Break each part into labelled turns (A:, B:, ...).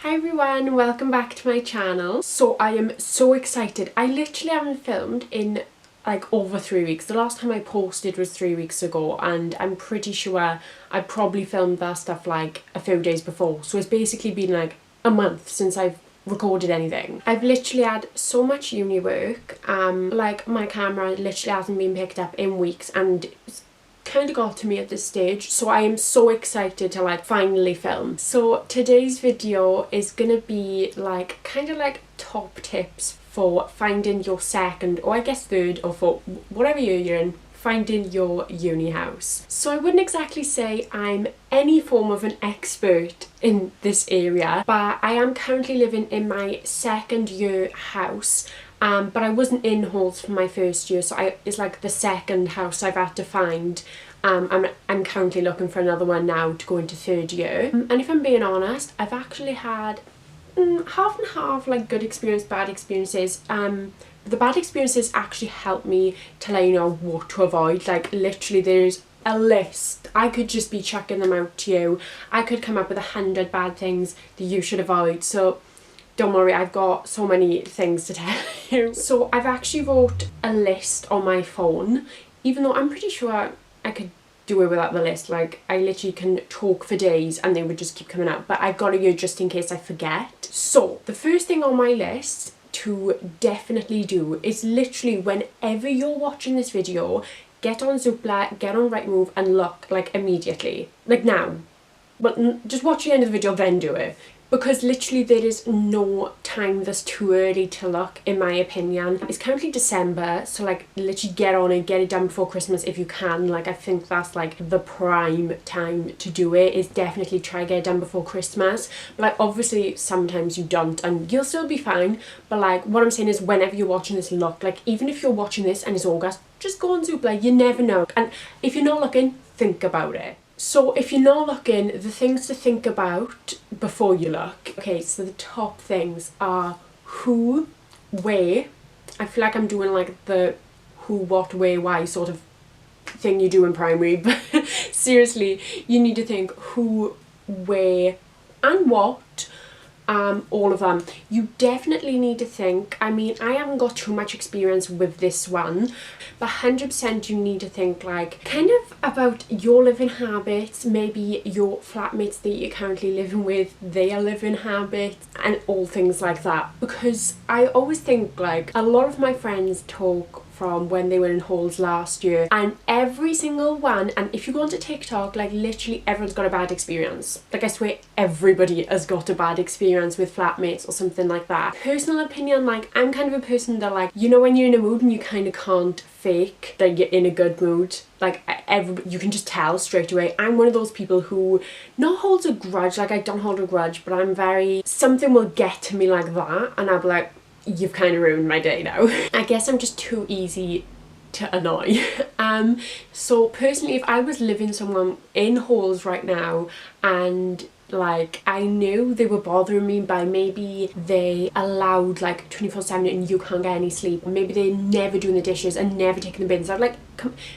A: Hi everyone, welcome back to my channel. So I am so excited. I literally haven't filmed in like over 3 weeks. The last time I posted was 3 weeks ago, and I'm pretty sure I probably filmed that stuff like a few days before. So it's basically been like a month since I've recorded anything. I've literally had so much uni work, like my camera literally hasn't been picked up in weeks, and it's kind of got to me at this stage, so I am so excited to like finally film. So today's video is gonna be like kind of like top tips for finding your second, or I guess third, or for whatever year you're in, finding your uni house. So I wouldn't exactly say I'm any form of an expert in this area, but I am currently living in my second year house. But I wasn't in halls for my first year, so it's like the second house I've had to find. I'm currently looking for another one now to go into third year. And if I'm being honest, I've actually had half and half, like good experience, bad experiences. The bad experiences actually helped me to let you know what to avoid. Like literally there's a list. I could just be chucking them out to you. I could come up with 100 bad things that you should avoid. So don't worry, I've got so many things to tell you. So I've actually wrote a list on my phone, even though I'm pretty sure I could do it without the list. Like I literally can talk for days and they would just keep coming up, but I've got it here just in case I forget. So the first thing on my list to definitely do is literally whenever you're watching this video, get on Zoopla, get on Rightmove and look like immediately. Like now. Well, just watch the end of the video then do it. Because literally there is no time that's too early to look, in my opinion. It's currently December, so like literally get on it, get it done before Christmas if you can. Like I think that's like the prime time to do it, is definitely try to get it done before Christmas. But like obviously sometimes you don't and you'll still be fine. But like what I'm saying is whenever you're watching this, look. Like even if you're watching this and it's August, just go on Zoopla, you never know. And if you're not looking, think about it. So if you're not looking, the things to think about before you look. Okay, so the top things are who, where. I feel like I'm doing like the who, what, where, why sort of thing you do in primary, but seriously, you need to think who, where and what. All of them. You definitely need to think, I mean, I haven't got too much experience with this one, but 100% you need to think like kind of about your living habits, maybe your flatmates that you're currently living with, their living habits and all things like that. Because I always think like a lot of my friends talk from when they were in halls last year, and every single one, and if you go onto TikTok, like literally everyone's got a bad experience. Like I swear everybody has got a bad experience with flatmates or something like that. Personal opinion, like I'm kind of a person that like, you know, when you're in a mood and you kind of can't fake that you're in a good mood, like you can just tell straight away. I'm one of those people who not holds a grudge, like I don't hold a grudge, but I'm very, something will get to me like that and I'll be like, you've kind of ruined my day now. I guess I'm just too easy to annoy. So personally, if I was living someone in halls right now and like I knew they were bothering me by maybe they allowed like 24/7 and you can't get any sleep, or maybe they're never doing the dishes and never taking the bins out, like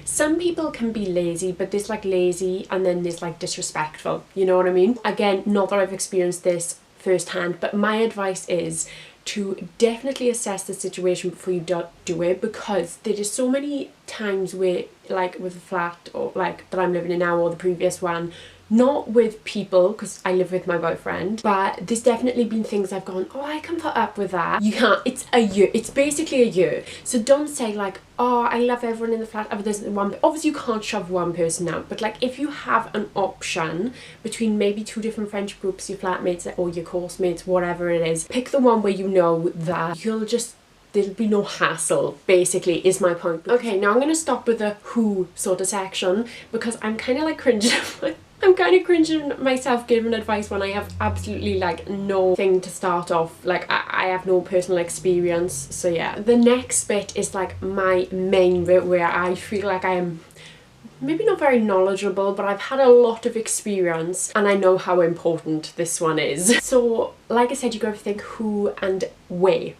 A: some people can be lazy, but there's like lazy and then there's like disrespectful, you know what I mean? Again, not that I've experienced this firsthand, but my advice is to definitely assess the situation before you do it, because there is so many times where like with the flat or like that I'm living in now or the previous one, not with people because I live with my boyfriend, but there's definitely been things I've gone, oh, I can put up with that. You can't. It's a year. It's basically a year. So don't say like, oh, I love everyone in the flat. There's one. Obviously you can't shove one person out, but like if you have an option between maybe two different friendship groups, your flatmates or your course mates, whatever it is, pick the one where you know that you'll just, there'll be no hassle, basically, is my point. Okay, now I'm going to stop with the who sort of section because I'm kind of like cringing. I'm kind of cringing myself giving advice when I have absolutely like no thing to start off. Like I have no personal experience. So yeah, the next bit is like my main bit where I feel like I am maybe not very knowledgeable, but I've had a lot of experience and I know how important this one is. So like I said, you gotta think who and where.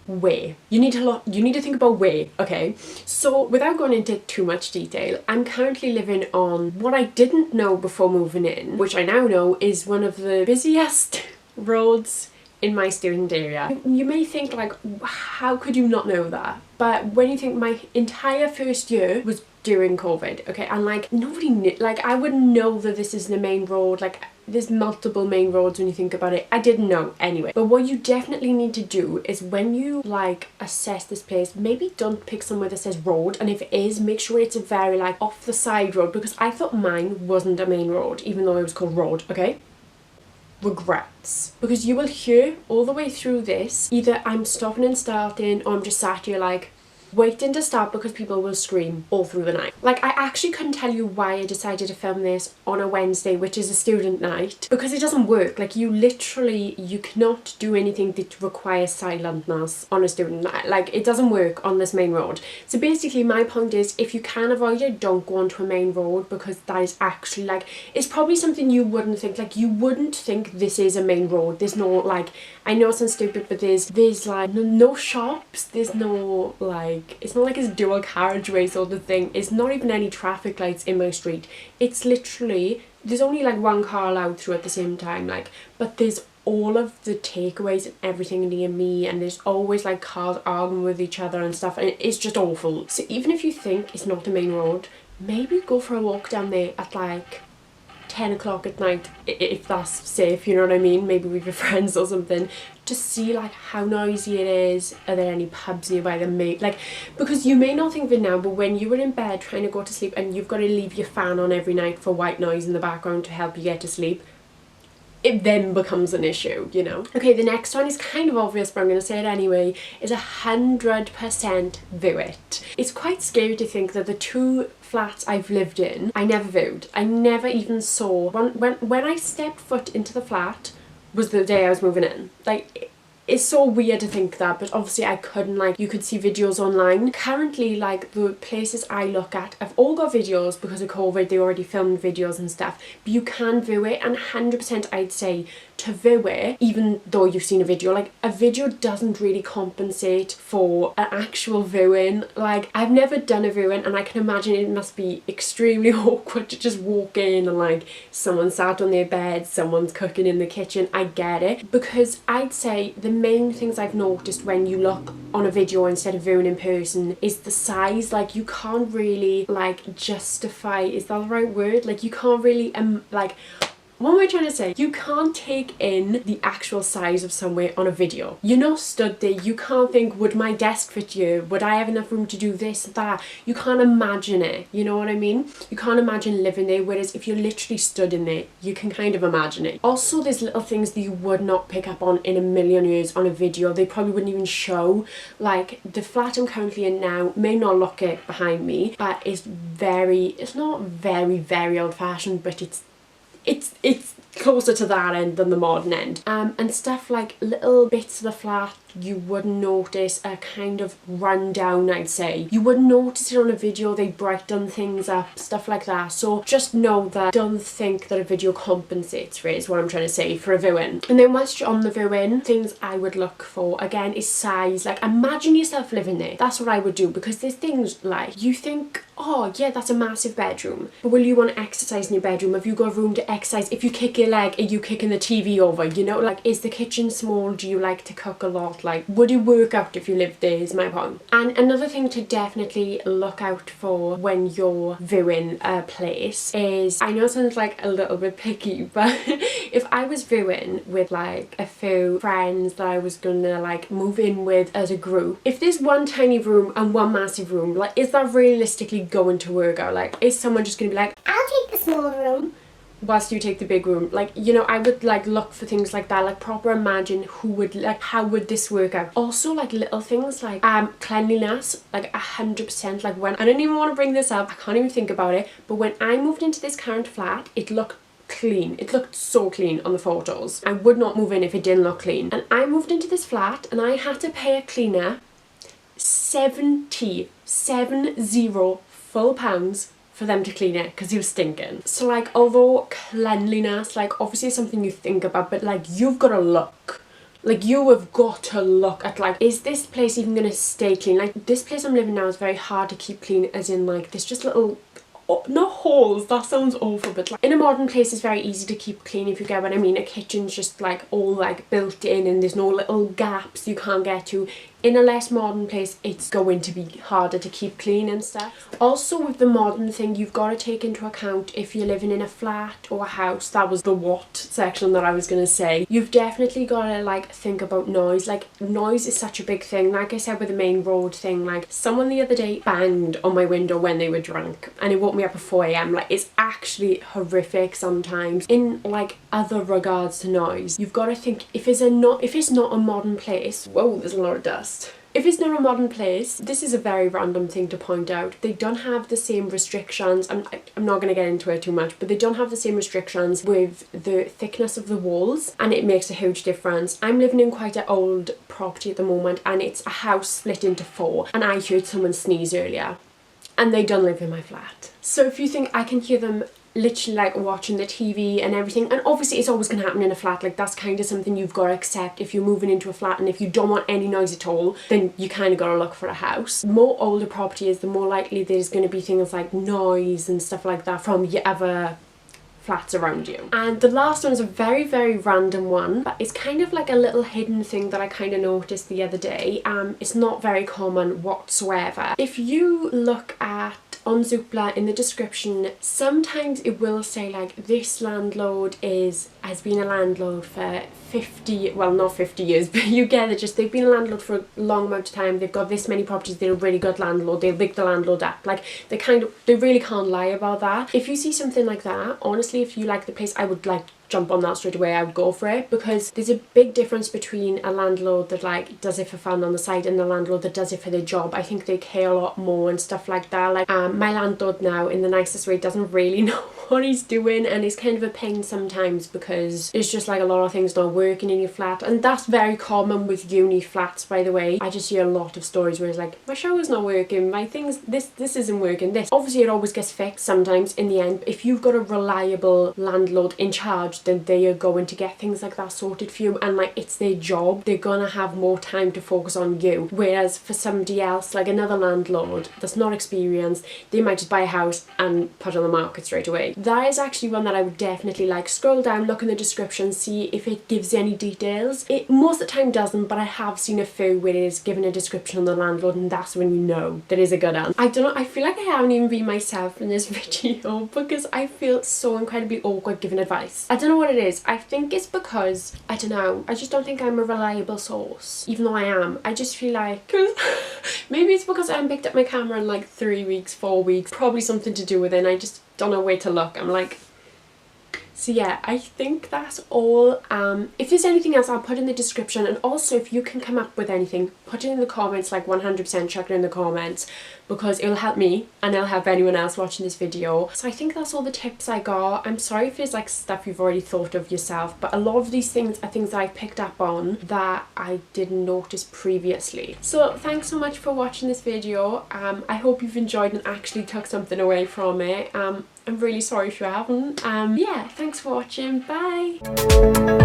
A: Where you need to think about where. Okay, so without going into too much detail, I'm currently living on what I didn't know before moving in, which I now know is one of the busiest roads in my student area. You may think like, how could you not know that? But when you think my entire first year was during COVID, okay, and like nobody knew, like I wouldn't know that this is the main road, like there's multiple main roads when you think about it. I didn't know anyway. But what you definitely need to do is when you like assess this place, maybe don't pick somewhere that says road, and if it is, make sure it's a very like off the side road, because I thought mine wasn't a main road even though it was called road, okay? Regrets, because you will hear all the way through this either I'm stopping and starting or I'm just sat here like waiting to start because people will scream all through the night. Like I actually couldn't tell you why I decided to film this on a Wednesday, which is a student night, because it doesn't work. Like you cannot do anything that requires silentness on a student night. Like it doesn't work on this main road. So basically my point is, if you can avoid it, don't go onto a main road, because that is actually like, it's probably something you wouldn't think. Like you wouldn't think this is a main road. There's no like, I know it sounds stupid, but there's like no shops, there's no like, it's not like it's dual carriageway sort of thing. It's not even any traffic lights in my street. It's literally, there's only like one car allowed through at the same time, like, but there's all of the takeaways and everything near me, and there's always like cars arguing with each other and stuff, and it's just awful. So even if you think it's not a main road, maybe go for a walk down there at like 10 o'clock at night, if that's safe, you know what I mean, maybe with your friends or something, to see like how noisy it is. Are there any pubs nearby that may, like, because you may not think of it now, but when you were in bed trying to go to sleep and you've got to leave your fan on every night for white noise in the background to help you get to sleep, it then becomes an issue, you know. Okay, the next one is kind of obvious, but I'm going to say it anyway, is 100% view it. It's quite scary to think that the 2 flats I've lived in, I never viewed. I never even saw. When I stepped foot into the flat was the day I was moving in. Like, it's so weird to think that, but obviously I couldn't, like, you could see videos online. Currently, like, the places I look at have all got videos because of COVID. They already filmed videos and stuff, but you can view it, and 100% I'd say to view it, even though you've seen a video. Like, a video doesn't really compensate for an actual viewing. Like, I've never done a viewing, and I can imagine it must be extremely awkward to just walk in and like someone's sat on their bed, someone's cooking in the kitchen. I get it, because I'd say the main things I've noticed when you look on a video instead of viewing in person is the size. Like, you can't really like justify, is that the right word? Like, you can't really like, what am I trying to say? You can't take in the actual size of somewhere on a video. You're not stood there. You can't think, would my desk fit here? Would I have enough room to do this, that? You can't imagine it. You know what I mean? You can't imagine living there. Whereas if you're literally stood in there, you can kind of imagine it. Also, there's little things that you would not pick up on in a million years on a video. They probably wouldn't even show. Like, the flat I'm currently in now may not look it behind me, but it's not very old fashioned, but it's closer to that end than the modern end. And stuff like little bits of the flat you wouldn't notice are kind of run down, I'd say. You wouldn't notice it on a video, they brighten things up, stuff like that. So just know that, don't think that a video compensates for it, is what I'm trying to say, for a viewing. And then once you're on the viewing, things I would look for, again, is size. Like, imagine yourself living there. That's what I would do, because there's things like, you think, oh yeah, that's a massive bedroom, but will you want to exercise in your bedroom? Have you got room to exercise? If you kick your leg, are you kicking the TV over? You know, like, is the kitchen small? Do you like to cook a lot? Like, would it work out if you lived there, is my point. And another thing to definitely look out for when you're viewing a place is, I know it sounds like a little bit picky, but if I was viewing with like a few friends that I was gonna like move in with as a group, if there's one tiny room and one massive room, like, is that realistically going to work out? Like, is someone just gonna be like, I'll take the small room whilst you take the big room? Like, you know, I would like look for things like that, like proper imagine who would, like, how would this work out. Also, like, little things like cleanliness, like 100%. Like, when, I don't even want to bring this up, I can't even think about it, but when I moved into this current flat, it looked clean. It looked so clean on the photos. I would not move in if it didn't look clean. And I moved into this flat and I had to pay a cleaner 70 full pounds for them to clean it because he was stinking. So like, although cleanliness, like, obviously is something you think about, but like, you've got to look. Like, you have got to look at, like, is this place even gonna stay clean? Like, this place I'm living now is very hard to keep clean, as in like, there's just little not holes, that sounds awful, but like in a modern place it's very easy to keep clean, if you get what I mean. A kitchen's just like all like built in and there's no little gaps you can't get to. In a less modern place it's going to be harder to keep clean and stuff. Also with the modern thing, you've got to take into account if you're living in a flat or a house. That was the what section that I was going to say. You've definitely got to like think about noise. Like noise is such a big thing. Like I said with the main road thing, like someone the other day banged on my window when they were drunk and it woke me up at 4 a.m. Like it's actually horrific sometimes. In like other regards to noise, you've got to think if it's not a modern place. Whoa, there's a lot of dust. If it's not a modern place, this is a very random thing to point out, they don't have the same restrictions. I'm not going to get into it too much, but they don't have the same restrictions with the thickness of the walls, and it makes a huge difference. I'm living in quite an old property at the moment and it's a house split into 4, and I heard someone sneeze earlier and they don't live in my flat. So if you think I can hear them literally like watching the TV and everything, and obviously it's always going to happen in a flat, like that's kind of something you've got to accept if you're moving into a flat, and if you don't want any noise at all then you kind of got to look for a house. The more older property is, the more likely there's going to be things like noise and stuff like that from your other flats around you. And the last one is a very, very random one, but it's kind of like a little hidden thing that I kind of noticed the other day. It's not very common whatsoever. If you look at on Zoopla in the description, sometimes it will say like this landlord has been a landlord for 50, well not 50 years, but you get it, just they've been a landlord for a long amount of time, they've got this many properties, they're a really good landlord, they'll big the landlord up. Like they really can't lie about that. If you see something like that, honestly, if you like the place, I would like jump on that straight away. I would go for it, because there's a big difference between a landlord that like does it for fun on the side and the landlord that does it for their job. I think they care a lot more and stuff like that. Like my landlord now, in the nicest way, doesn't really know what he's doing, and it's kind of a pain sometimes because it's just like a lot of things not working in your flat, and that's very common with uni flats, by the way. I just hear a lot of stories where it's like, my shower's not working, my things, this isn't working, this. Obviously it always gets fixed sometimes in the end. If you've got a reliable landlord in charge, then they are going to get things like that sorted for you, and like it's their job, they're gonna have more time to focus on you. Whereas for somebody else, like another landlord that's not experienced, they might just buy a house and put it on the market straight away. That is actually one that I would definitely like scroll down, look in the description, see if it gives you any details. It most of the time doesn't, but I have seen a few where it is given a description on the landlord, and that's when you know that is a good one. I don't know, I feel like I haven't even been myself in this video because I feel so incredibly awkward giving advice. I don't know what it is. I think it's because, I don't know, I just don't think I'm a reliable source, even though I am. I just feel like maybe it's because I haven't picked up my camera in like 3 weeks, 4 weeks, probably something to do with it, and I just don't know where to look. I'm like, so yeah, I think that's all. If there's anything else, I'll put in the description, and also if you can come up with anything, put it in the comments, like 100% chuck it in the comments, because it'll help me and it'll help anyone else watching this video. So I think that's all the tips I got. I'm sorry if there's like stuff you've already thought of yourself, but a lot of these things are things that I picked up on that I didn't notice previously. So thanks so much for watching this video. I hope you've enjoyed and actually took something away from it. I'm really sorry if you haven't. Yeah, thanks for watching. Bye!